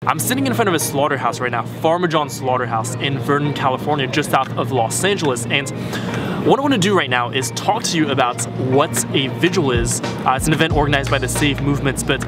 I'm sitting in front of a slaughterhouse right now, Farmer John's Slaughterhouse in Vernon, California, just south of Los Angeles. And what I want to do right now is talk to you about what a vigil is. It's an event organized by the Save movements, but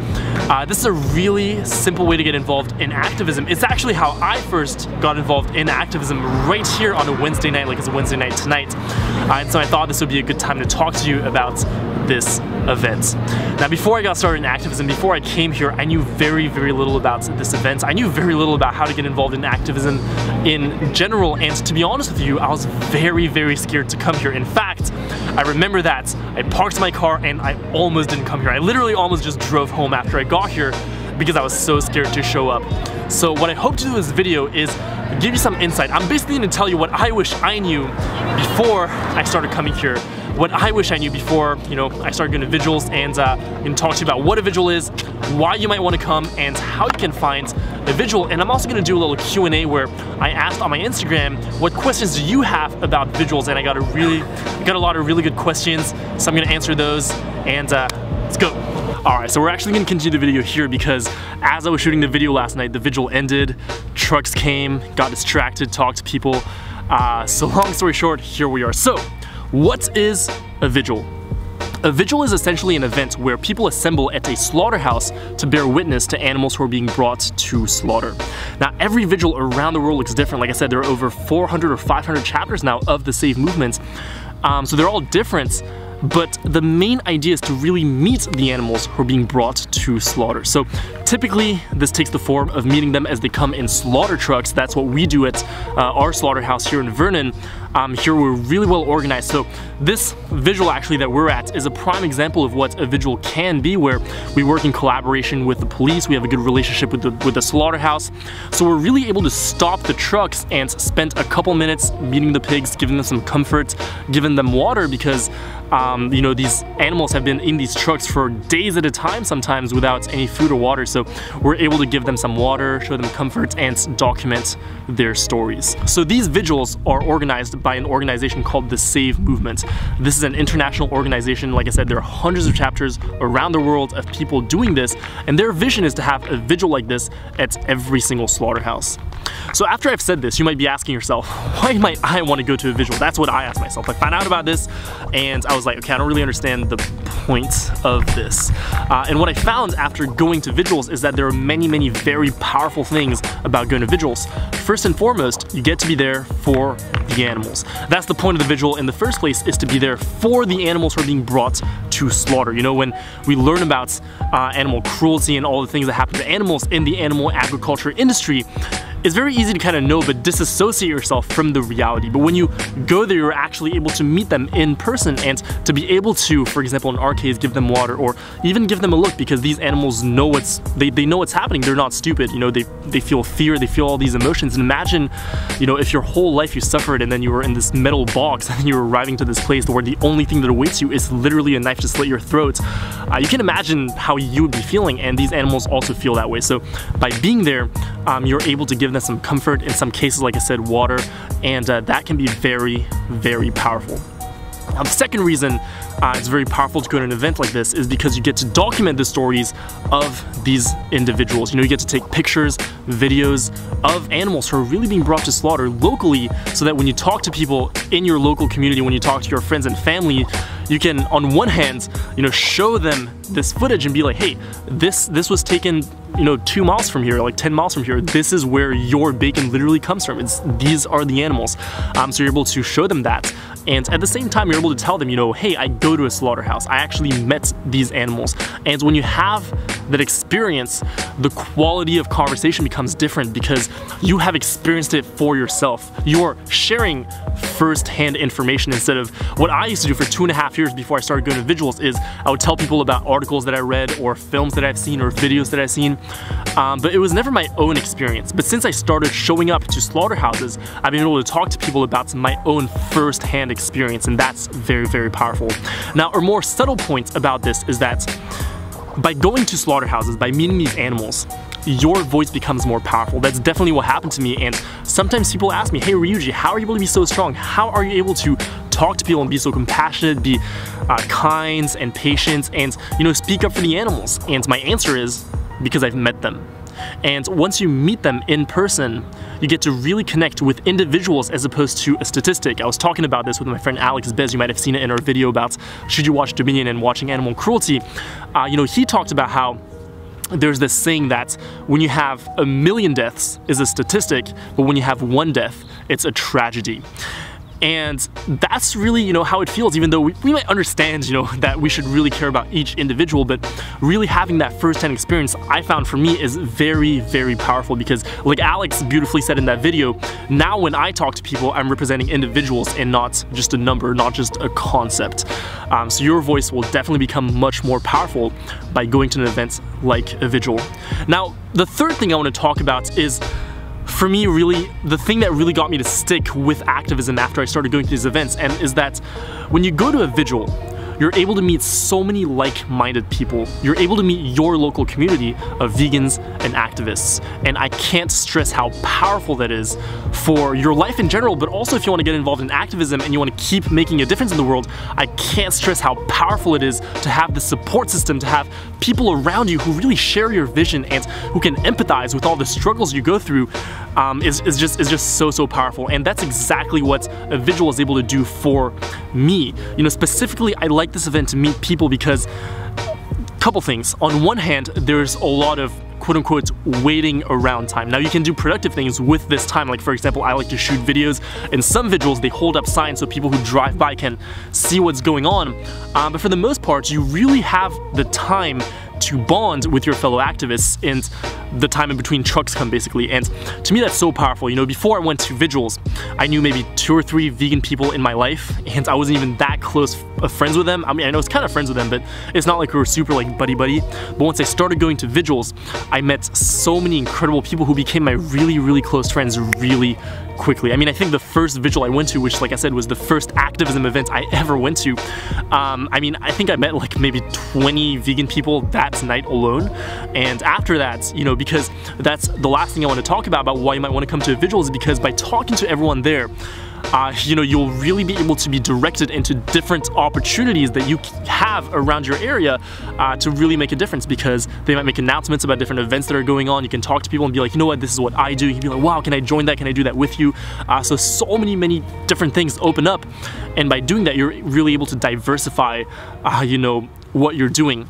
this is a really simple way to get involved in activism. It's actually how I first got involved in activism, right here on a Wednesday night, like it's a Wednesday night tonight. And so I thought this would be a good time to talk to you about this event. Now, before I got started in activism, before I came here, I knew very, very little about this event. I knew very little about how to get involved in activism in general, and to be honest with you, I was very, very scared to come here. In fact, I remember that I parked my car and I almost didn't come here. I literally almost just drove home after I got here because I was so scared to show up. So what I hope to do in this video is give you some insight. I'm basically going to tell you what I wish I knew before I started coming here. What I wish I knew before, I started going to vigils, and I'm going to talk to you about what a vigil is, why you might want to come, and how you can find a vigil. And I'm also going to do a little Q&A where I asked on my Instagram, what questions do you have about vigils? And I got a lot of really good questions, so I'm going to answer those, and let's go. Alright, so we're actually going to continue the video here because as I was shooting the video last night, the vigil ended, trucks came, got distracted, talked to people. So long story short, here we are. So, what is a vigil? A vigil is essentially an event where people assemble at a slaughterhouse to bear witness to animals who are being brought to slaughter. Now, every vigil around the world looks different. Like I said, there are over 400 or 500 chapters now of the Save movement. So they're all different. But the main idea is to really meet the animals who are being brought to slaughter. So typically this takes the form of meeting them as they come in slaughter trucks. That's what we do at our slaughterhouse here in Vernon. Here we're really well organized. So this vigil actually that we're at is a prime example of what a vigil can be, where we work in collaboration with the police. We have a good relationship with the slaughterhouse. So we're really able to stop the trucks and spend a couple minutes meeting the pigs, giving them some comfort, giving them water, because these animals have been in these trucks for days at a time, sometimes without any food or water. So we're able to give them some water, show them comfort, and document their stories. So these vigils are organized by an organization called the Save movement. This is an international organization. Like I said, there are hundreds of chapters around the world of people doing this, and their vision is to have a vigil like this at every single slaughterhouse. So after I've said this, you might be asking yourself, why might I want to go to a vigil? That's what I asked myself. I found out about this and I was like, okay, I don't really understand the point of this. And what I found after going to vigils is that there are many, many very powerful things about going to vigils. First and foremost, you get to be there for the animals. That's the point of the vigil in the first place, is to be there for the animals who are being brought to slaughter. When we learn about animal cruelty and all the things that happen to animals in the animal agriculture industry, it's very easy to kind of know but disassociate yourself from the reality. But when you go there, you're actually able to meet them in person and to be able to, for example, in our case, give them water or even give them a look, because these animals know they know what's happening. They're not stupid. They feel fear, they feel all these emotions. And imagine, if your whole life you suffered and then you were in this metal box and you're arriving to this place where the only thing that awaits you is literally a knife to slit your throat. You can imagine how you would be feeling, and these animals also feel that way. So by being there, you're able to give them some comfort, in some cases, like I said, water, and that can be very, very powerful. Now, the second reason it's very powerful to go to an event like this is because you get to document the stories of these individuals. You get to take pictures, videos of animals who are really being brought to slaughter locally, so that when you talk to people in your local community, when you talk to your friends and family, you can, on one hand, show them this footage and be like, hey, this was taken 2 miles from here, like 10 miles from here. This is where your bacon literally comes from. These are the animals. So you're able to show them that. And at the same time, you're able to tell them, hey, I go to a slaughterhouse. I actually met these animals. And when you have that experience, the quality of conversation becomes different because you have experienced it for yourself. You're sharing first-hand information instead of what I used to do for 2.5 years before I started going to vigils. Is I would tell people about articles that I read or films that I've seen or videos that I've seen, but it was never my own experience. But since I started showing up to slaughterhouses, I've been able to talk to people about my own first-hand experience, and that's very, very powerful. Now, a more subtle point about this is that by going to slaughterhouses, by meeting these animals, your voice becomes more powerful. That's definitely what happened to me, and sometimes people ask me, hey Ryuji, how are you able to be so strong? How are you able to talk to people and be so compassionate, be kind and patient, and speak up for the animals? And my answer is, because I've met them. And once you meet them in person, you get to really connect with individuals as opposed to a statistic. I was talking about this with my friend Alex Bez. You might have seen it in our video about should you watch Dominion and watching animal cruelty. He talked about how there's this saying that when you have 1 million deaths is a statistic, but when you have 1 death, it's a tragedy. And that's really, how it feels, even though we might understand, that we should really care about each individual, but really having that first-hand experience, I found for me is very, very powerful because, like Alex beautifully said in that video, now when I talk to people, I'm representing individuals and not just a number, not just a concept. So your voice will definitely become much more powerful by going to an event like a Vigil. Now, the third thing I want to talk about is, for me, really, the thing that really got me to stick with activism after I started going to these events, and is that when you go to a Vigil, you're able to meet so many like-minded people. You're able to meet your local community of vegans and activists. And I can't stress how powerful that is for your life in general, but also if you want to get involved in activism and you want to keep making a difference in the world, I can't stress how powerful it is to have the support system, to have people around you who really share your vision and who can empathize with all the struggles you go through. Is just so powerful. And that's exactly what a Vigil is able to do for me. Specifically, I like this event to meet people because couple things. On one hand, there's a lot of quote-unquote waiting around time. Now you can do productive things with this time, like for example, I like to shoot videos. In some Vigils, they hold up signs so people who drive by can see what's going on. But for the most part, you really have the time to bond with your fellow activists and the time in between trucks come, basically. And to me, that's so powerful. Before I went to Vigils, I knew maybe 2 or 3 vegan people in my life, and I wasn't even that close of friends with them. I mean, I know I was kind of friends with them, but it's not like we were super like buddy-buddy. But once I started going to Vigils, I met so many incredible people who became my really close friends really quickly. I mean, I think the first Vigil I went to, which like I said was the first activism event I ever went to, I mean, I think I met like maybe 20 vegan people that night alone. And after that, because that's the last thing I want to talk about why you might want to come to a Vigil, is because by talking to everyone there, you'll really be able to be directed into different opportunities that you have around your area to really make a difference, because they might make announcements about different events that are going on. You can talk to people and be like, you know what, this is what I do. You can be like, wow, can I join that? Can I do that with you? So many different things open up, and by doing that, you're really able to diversify, what you're doing.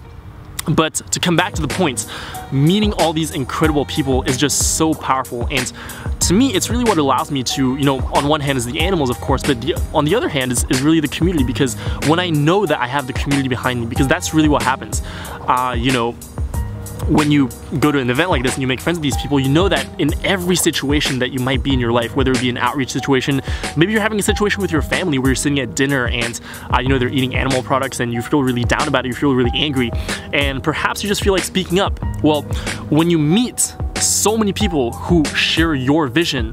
But to come back to the point, meeting all these incredible people is just so powerful, and to me, it's really what allows me to, on one hand is the animals, of course, but on the other hand is really the community, because when I know that I have the community behind me, because that's really what happens, when you go to an event like this and you make friends with these people, you know that in every situation that you might be in your life, whether it be an outreach situation, maybe you're having a situation with your family where you're sitting at dinner and they're eating animal products and you feel really down about it, you feel really angry, and perhaps you just feel like speaking up. Well, when you meet so many people who share your vision,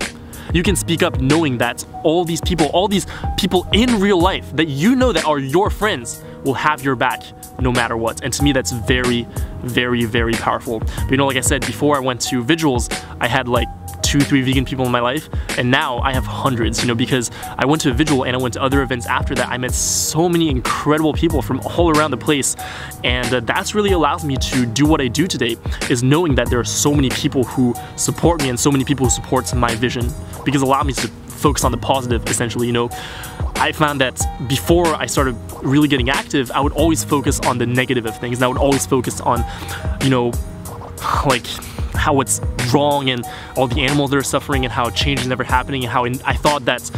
you can speak up knowing that all these people in real life that that are your friends will have your back no matter what. And to me, that's very powerful. But like I said, before I went to Vigils, I had like 2-3 vegan people in my life, and now I have hundreds, because I went to a Vigil and I went to other events after that. I met so many incredible people from all around the place, and that's really allows me to do what I do today, is knowing that there are so many people who support me and so many people who support my vision, because it allowed me to focus on the positive, essentially. I found that before I started really getting active, I would always focus on the negative of things, and I would always focus on, like how it's wrong and all the animals that are suffering and how change is never happening, and how I thought that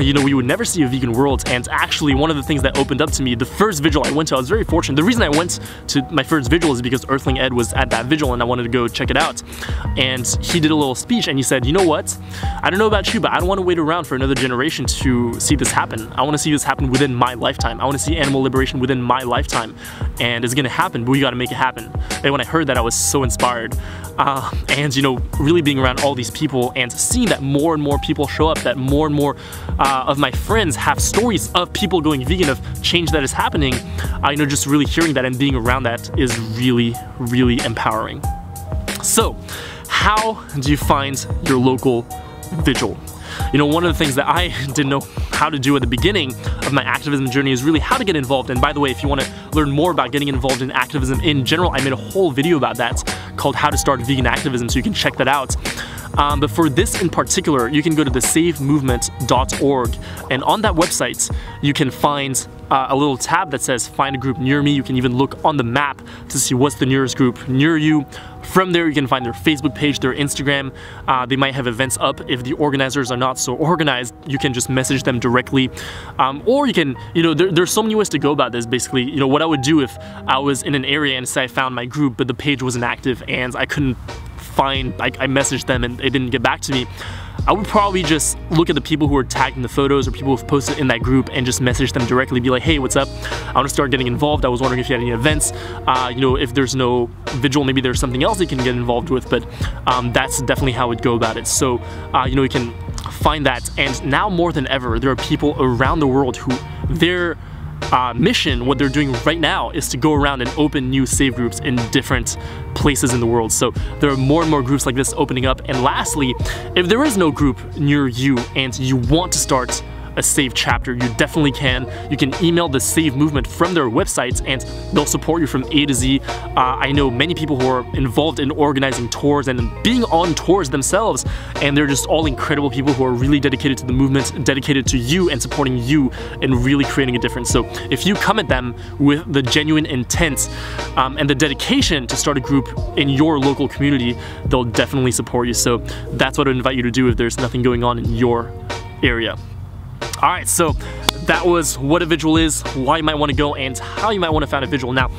we would never see a vegan world. And actually, one of the things that opened up to me, the first Vigil I went to, I was very fortunate. The reason I went to my first Vigil is because Earthling Ed was at that Vigil and I wanted to go check it out. And he did a little speech and he said, you know what, I don't know about you, but I don't want to wait around for another generation to see this happen. I want to see this happen within my lifetime. I want to see animal liberation within my lifetime. And it's going to happen, but we got to make it happen. And when I heard that, I was so inspired. And really being around all these people and seeing that more and more people show up, that more and more of my friends have stories of people going vegan, of change that is happening, just really hearing that and being around that is really empowering. So, how do you find your local Vigil? One of the things that I didn't know how to do at the beginning of my activism journey is really how to get involved. And by the way, if you want to learn more about getting involved in activism in general, I made a whole video about that called How to Start Vegan Activism, so you can check that out. But for this in particular, you can go to the savemovement.org, and on that website, you can find a little tab that says find a group near me. You can even look on the map to see what's the nearest group near you. From there, you can find their Facebook page, their Instagram. They might have events up. If the organizers are not so organized, you can just message them directly. Or you can, there's so many ways to go about this. Basically, what I would do if I was in an area and say I found my group, but the page wasn't active and I couldn't find, I messaged them and they didn't get back to me, I would probably just look at the people who are tagged in the photos or people who've posted in that group and just message them directly, be like, hey, what's up? I want to start getting involved. I was wondering if you had any events. If there's no vigil, maybe there's something else you can get involved with, but that's definitely how I would go about it. So, you can find that. And now more than ever, there are people around the world who their mission, what they're doing right now, is to go around and open new save groups in different places in the world. So there are more and more groups like this opening up. And lastly, if there is no group near you and you want to start a Save chapter, you definitely can. You can email the Save movement from their websites and they'll support you from A to Z. I know many people who are involved in organizing tours and being on tours themselves, and they're just all incredible people who are really dedicated to the movement, dedicated to you and supporting you and really creating a difference. So if you come at them with the genuine intent and the dedication to start a group in your local community, they'll definitely support you. So that's what I invite you to do if there's nothing going on in your area. Alright, so that was what a vigil is, why you might want to go, and how you might want to found a vigil. Now,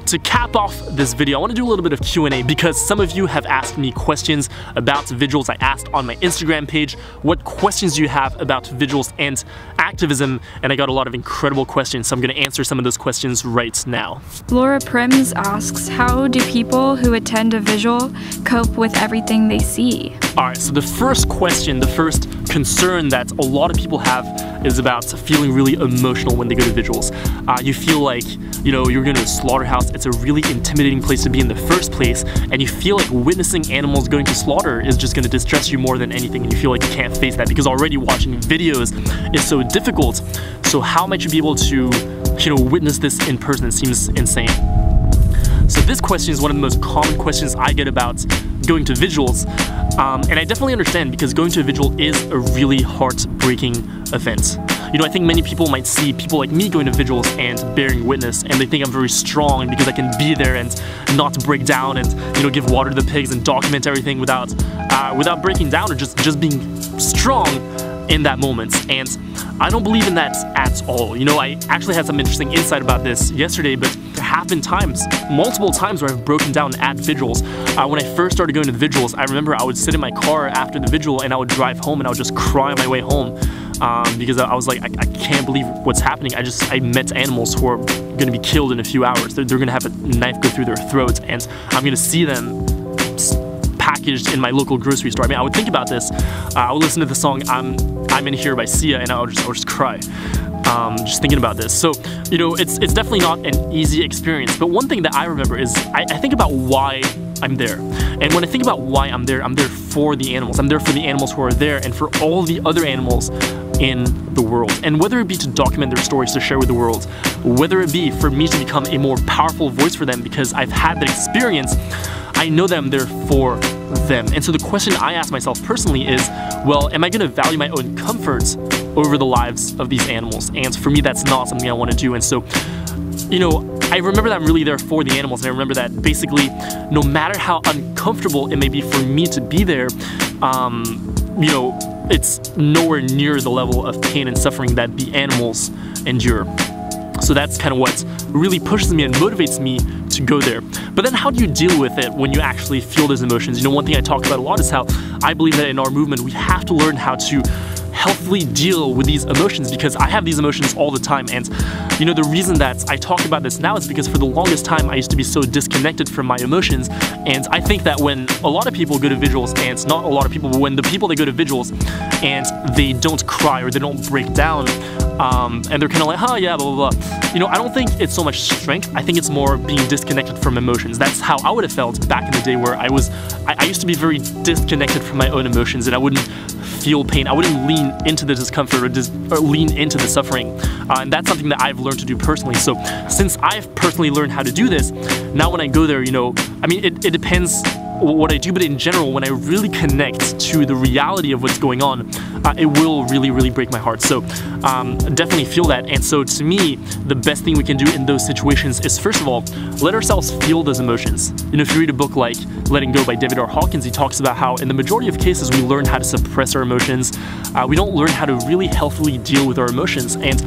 to cap off this video, I want to do a little bit of Q&A because some of you have asked me questions about vigils. I asked on my Instagram page, what questions do you have about vigils and activism? And I got a lot of incredible questions, so I'm going to answer some of those questions right now. Laura Prims asks, how do people who attend a vigil cope with everything they see? Alright, so the first question, the first concern that a lot of people have is about feeling really emotional when they go to vigils. You feel like, you're going to a slaughterhouse. It's a really intimidating place to be in the first place, and you feel like witnessing animals going to slaughter is just going to distress you more than anything, and you feel like you can't face that because already watching videos is so difficult. So how might you be able to, witness this in person? It seems insane. So this question is one of the most common questions I get about going to vigils, and I definitely understand because going to a vigil is a really heartbreaking event. I think many people might see people like me going to vigils and bearing witness, and they think I'm very strong because I can be there and not break down and give water to the pigs and document everything without breaking down or just being strong in that moment. And I don't believe in that at all. I actually had some interesting insight about this yesterday, but there have been multiple times where I've broken down at vigils. When I first started going to the vigils, I remember I would sit in my car after the vigil and I would drive home and I would just cry on my way home because I was like, I can't believe what's happening. I met animals who are going to be killed in a few hours. They're going to have a knife go through their throats, and I'm going to see them packaged in my local grocery store. I would think about this. I would listen to the song I'm In Here by Sia, and I would just cry. Just thinking about this. So, it's definitely not an easy experience, but one thing that I remember is I think about why I'm there. And when I think about why I'm there for the animals. I'm there for the animals who are there and for all the other animals in the world. And whether it be to document their stories to share with the world, whether it be for me to become a more powerful voice for them because I've had that experience, I know that I'm there for them. And so the question I ask myself personally is, well, am I going to value my own comforts over the lives of these animals? And for me, that's not something I want to do. And so, I remember that I'm really there for the animals, and I remember that basically, no matter how uncomfortable it may be for me to be there, it's nowhere near the level of pain and suffering that the animals endure. So that's kind of what really pushes me and motivates me to go there. But then how do you deal with it when you actually feel those emotions? One thing I talk about a lot is how I believe that in our movement, we have to learn how to healthily deal with these emotions, because I have these emotions all the time. And the reason that I talk about this now is because for the longest time I used to be so disconnected from my emotions. And I think that when a lot of people go to vigils, and not a lot of people, but when the people that go to vigils and they don't cry or they don't break down, and they're kind of like, oh yeah, blah, blah, blah. You know, I don't think it's so much strength. I think it's more being disconnected from emotions. That's how I would have felt back in the day, where I used to be very disconnected from my own emotions, and I wouldn't feel pain. I wouldn't lean into the discomfort or lean into the suffering. And that's something that I've learned to do personally. So since I've personally learned how to do this, now when I go there, you know, I mean, it depends what I do, but in general, when I really connect to the reality of what's going on, it will really, really break my heart. So definitely feel that. And so to me, the best thing we can do in those situations is, first of all, let ourselves feel those emotions. You know, if you read a book like Letting Go by David R. Hawkins, he talks about how in the majority of cases we learn how to suppress our emotions. We don't learn how to really healthily deal with our emotions. And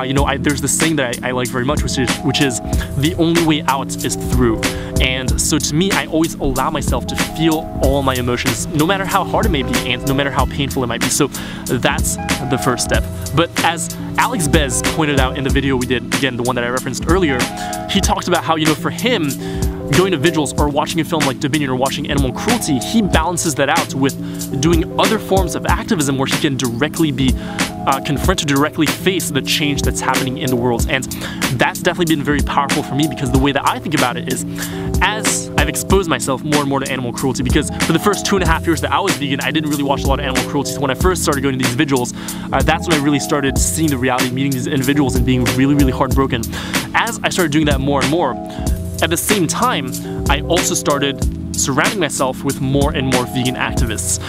you know, there's this saying that I like very much, which is the only way out is through. And so to me, I always allow myself to feel all my emotions, no matter how hard it may be and no matter how painful it might be. So that's the first step. But as Alex Bez pointed out in the video we did, again, the one that I referenced earlier, he talked about how, you know, for him, going to vigils or watching a film like Dominion or watching animal cruelty, he balances that out with doing other forms of activism where he can directly be confronted, directly face the change that's happening in the world. And that's definitely been very powerful for me, because the way that I think about it is, as I've exposed myself more and more to animal cruelty, because for the first 2.5 years that I was vegan, I didn't really watch a lot of animal cruelty. So when I first started going to these vigils, that's when I really started seeing the reality, meeting these individuals and being really, really heartbroken. As I started doing that more and more, at the same time, I also started surrounding myself with more and more vegan activists.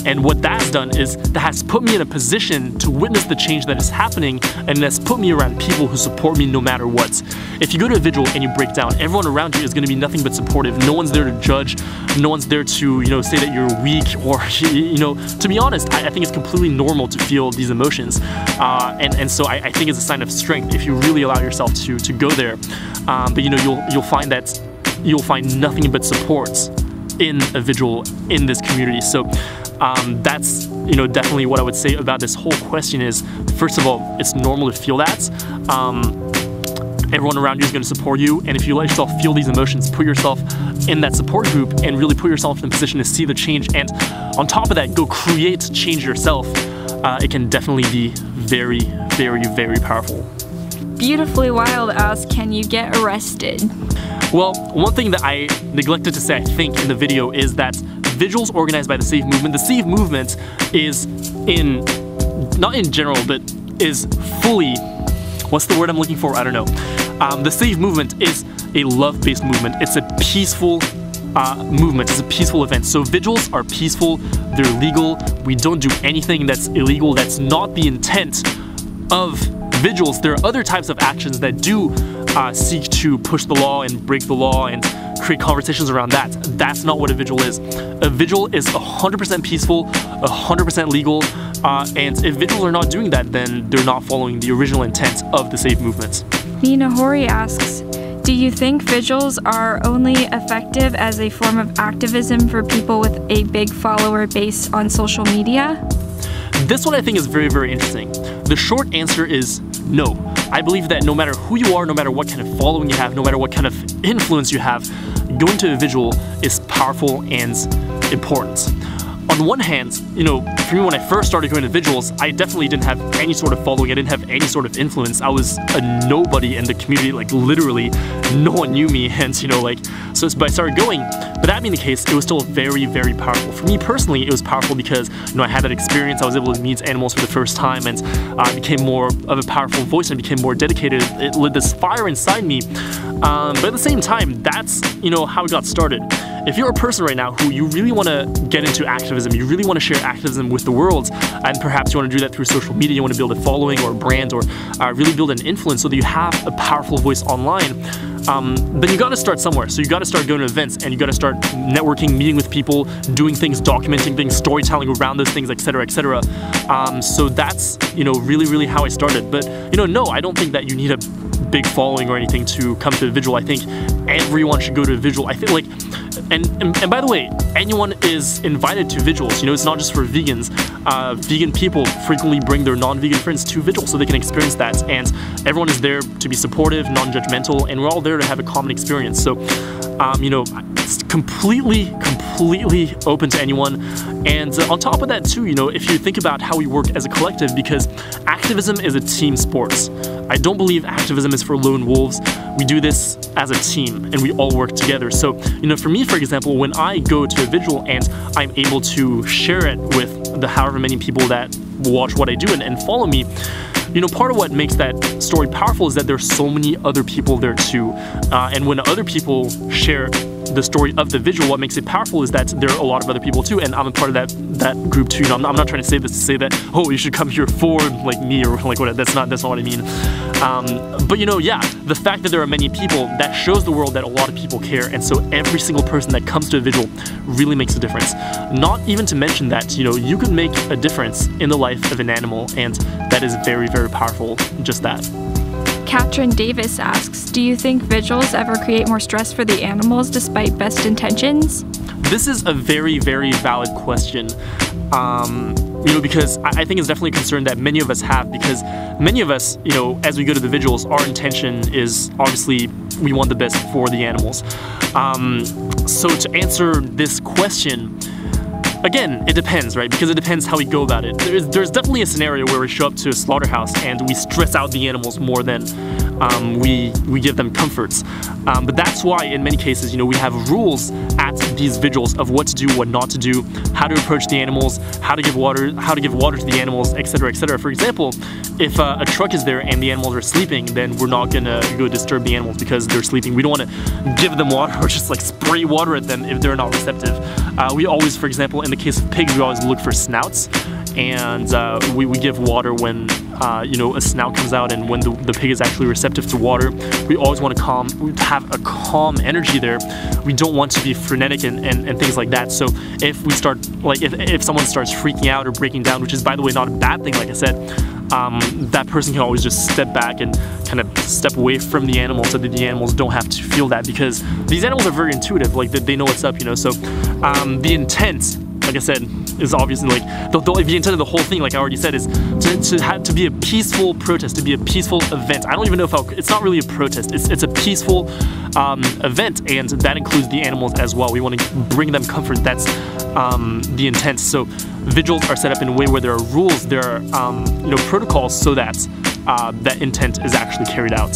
And what that's done is that has put me in a position to witness the change that is happening, and that's put me around people who support me no matter what. If you go to a vigil and you break down, everyone around you is going to be nothing but supportive. No one's there to judge. No one's there to, you know, say that you're weak, or, you know, to be honest, I think it's completely normal to feel these emotions. And so I think it's a sign of strength if you really allow yourself to go there. But you know, you'll find that you'll find nothing but support in a vigil in this community. So that's, you know, definitely what I would say about this whole question is, first of all, it's normal to feel that. Everyone around you is going to support you, and if you let yourself feel these emotions, put yourself in that support group and really put yourself in a position to see the change, and on top of that, go create change yourself, it can definitely be very, very, very powerful. Beautifully Wild asks, can you get arrested? Well, one thing that I neglected to say, I think, in the video is that vigils organized by the Save Movement, the Save Movement is not in general, but is fully, what's the word I'm looking for? I don't know. The Save Movement is a love-based movement. It's a peaceful movement. It's a peaceful event. So vigils are peaceful, they're legal. We don't do anything that's illegal. That's not the intent of vigils. There are other types of actions that do seek to push the law and break the law and create conversations around that. That's not what a vigil is. A vigil is 100% peaceful, 100% legal, and if vigils are not doing that, then they're not following the original intent of the Save Movement. Nina Hori asks, do you think vigils are only effective as a form of activism for people with a big follower base on social media? This one I think is very, very interesting. The short answer is no. I believe that no matter who you are, no matter what kind of following you have, no matter what kind of influence you have, going to a vigil is powerful and important. On one hand, you know, for me when I first started going to vigils, I definitely didn't have any sort of following, I didn't have any sort of influence. I was a nobody in the community, like literally no one knew me, hence, you know, like, so but I started going. But that being the case, it was still very, very powerful. For me personally, it was powerful because, you know, I had that experience, I was able to meet animals for the first time, and I became more of a powerful voice and became more dedicated. It lit this fire inside me. But at the same time, that's, you know, how it got started. If you're a person right now who you really want to get into activism, you really want to share activism with the world, and perhaps you want to do that through social media, you want to build a following or a brand, or really build an influence so that you have a powerful voice online, then you got to start somewhere. So you got to start going to events, and you got to start networking, meeting with people, doing things, documenting things, storytelling around those things, etc., etc. So that's, you know, really, really how I started. But, you know, no, I don't think that you need a big following or anything to come to a vigil. I think everyone should go to a vigil. I think, like, and by the way, anyone is invited to vigils. You know, it's not just for vegans. Vegan people frequently bring their non-vegan friends to vigils so they can experience that, and everyone is there to be supportive, non-judgmental, and we're all there to have a common experience. So, you know, completely open to anyone. And on top of that too, you know, if you think about how we work as a collective, because activism is a team sport. I don't believe activism is for lone wolves. We do this as a team and we all work together. So, you know, for me, for example, when I go to a vigil and I'm able to share it with the however many people that watch what I do and follow me, you know, part of what makes that story powerful is that there's so many other people there too. And when other people share the story of the vigil, what makes it powerful is that there are a lot of other people too, and I'm a part of that group too. You know, I'm not trying to say this to say that, oh, you should come here for like me or like what. That's not what I mean. But you know, yeah, the fact that there are many people, that shows the world that a lot of people care, and so every single person that comes to a vigil really makes a difference. Not even to mention that, you know, you can make a difference in the life of an animal, and that is very powerful. Just that. Katrin Davis asks, do you think vigils ever create more stress for the animals despite best intentions? This is a very valid question. You know, because I think it's definitely a concern that many of us have, because many of us, you know, as we go to the vigils, our intention is obviously we want the best for the animals. So to answer this question, again, it depends, right? Because it depends how we go about it. There's definitely a scenario where we show up to a slaughterhouse and we stress out the animals more than we give them comforts. But that's why in many cases, you know, we have rules at these vigils of what to do, what not to do, how to approach the animals, how to give water to the animals, etc., etc. For example, if a truck is there and the animals are sleeping, then we're not gonna go disturb the animals because they're sleeping. We don't want to give them water or just like spray water at them if they're not receptive. We always, for example, in the case of pigs, we always look for snouts, and we give water when you know, a snout comes out and when the pig is actually receptive to water. We always want to have a calm energy there. We don't want to be frenetic and things like that. So if we start, like if someone starts freaking out or breaking down, which is by the way not a bad thing, like I said, that person can always just step back and kind of step away from the animal so that the animals don't have to feel that, because these animals are very intuitive, like they know what's up, you know. So the intent, like I said, is obviously like the intent of the whole thing, like I already said, is to be a peaceful protest, to be a peaceful event. I don't even know if it's not really a protest. It's a peaceful event, and that includes the animals as well. We want to bring them comfort. That's the intent. So vigils are set up in a way where there are rules, there are you know, protocols, so that that intent is actually carried out.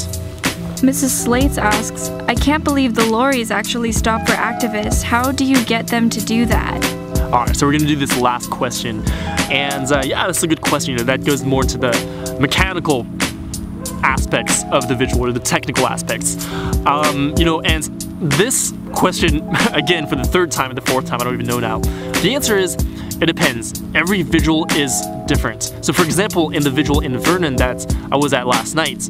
Mrs. Slates asks, I can't believe the lorries actually stop for activists. How do you get them to do that? Alright, so we're gonna do this last question, and yeah, that's a good question. You know, that goes more into the mechanical aspects of the vigil, or the technical aspects. You know, and this question, again, for the third time and the fourth time, I don't even know now. The answer is, it depends. Every vigil is different. So for example, in the vigil in Vernon that I was at last night,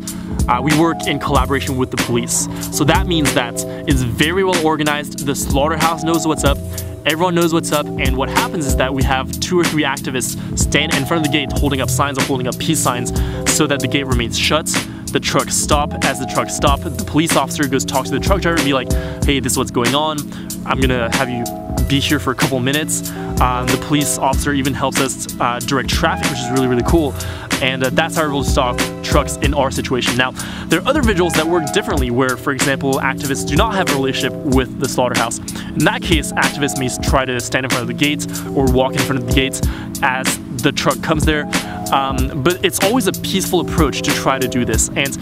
we work in collaboration with the police. So that means that it's very well organized, the slaughterhouse knows what's up, everyone knows what's up, and what happens is that we have 2 or 3 activists stand in front of the gate holding up signs or holding up peace signs so that the gate remains shut. The trucks stop. As the trucks stop, the police officer goes talk to the truck driver and be like, hey, this is what's going on. I'm gonna have you be here for a couple minutes. The police officer even helps us direct traffic, which is really cool. And that's how we're able to stop trucks in our situation. Now, there are other vigils that work differently where, for example, activists do not have a relationship with the slaughterhouse. In that case, activists may try to stand in front of the gate or walk in front of the gates as the truck comes there. But it's always a peaceful approach to try to do this. And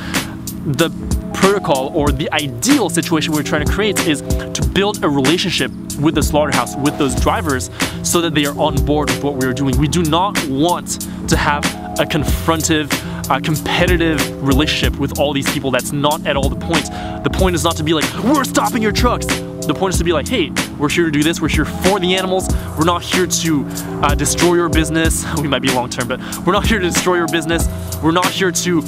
the protocol, or the ideal situation we're trying to create, is to build a relationship with the slaughterhouse, with those drivers, so that they are on board with what we're doing. We do not want to have a confrontive, competitive relationship with all these people. That's not at all the point. The point is not to be like, we're stopping your trucks. The point is to be like, hey, we're here to do this. We're here for the animals. We're not here to destroy your business. We might be long term, but we're not here to destroy your business. We're not here to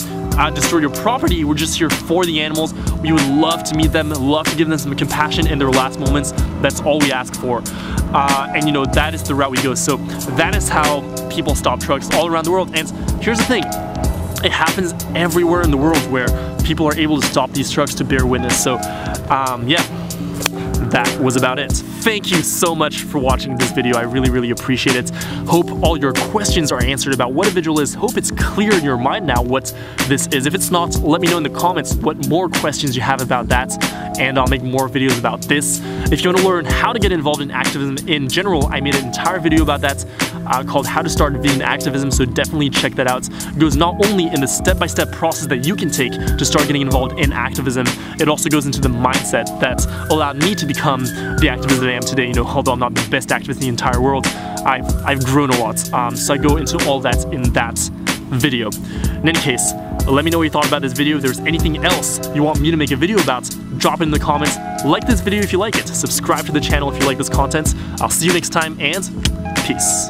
destroy your property. We're just here for the animals. We would love to meet them, love to give them some compassion in their last moments. That's all we ask for. And you know, that is the route we go. So that is how people stop trucks all around the world. And here's the thing, it happens everywhere in the world where people are able to stop these trucks to bear witness. So yeah, that was about it. Thank you so much for watching this video. I really appreciate it. Hope all your questions are answered about what a vigil is. Hope it's clear in your mind now what this is. If it's not, let me know in the comments what more questions you have about that. and I'll make more videos about this. If you want to learn how to get involved in activism in general, I made an entire video about that called How to Start Vegan Activism, so definitely check that out. It goes not only in the step-by-step process that you can take to start getting involved in activism, it also goes into the mindset that allowed me to become the activist that I am today. You know, although I'm not the best activist in the entire world, I've grown a lot. So I go into all that in that video. In any case, let me know what you thought about this video. If there's anything else you want me to make a video about, drop it in the comments. Like this video if you like it. Subscribe to the channel if you like this content. I'll see you next time, and peace.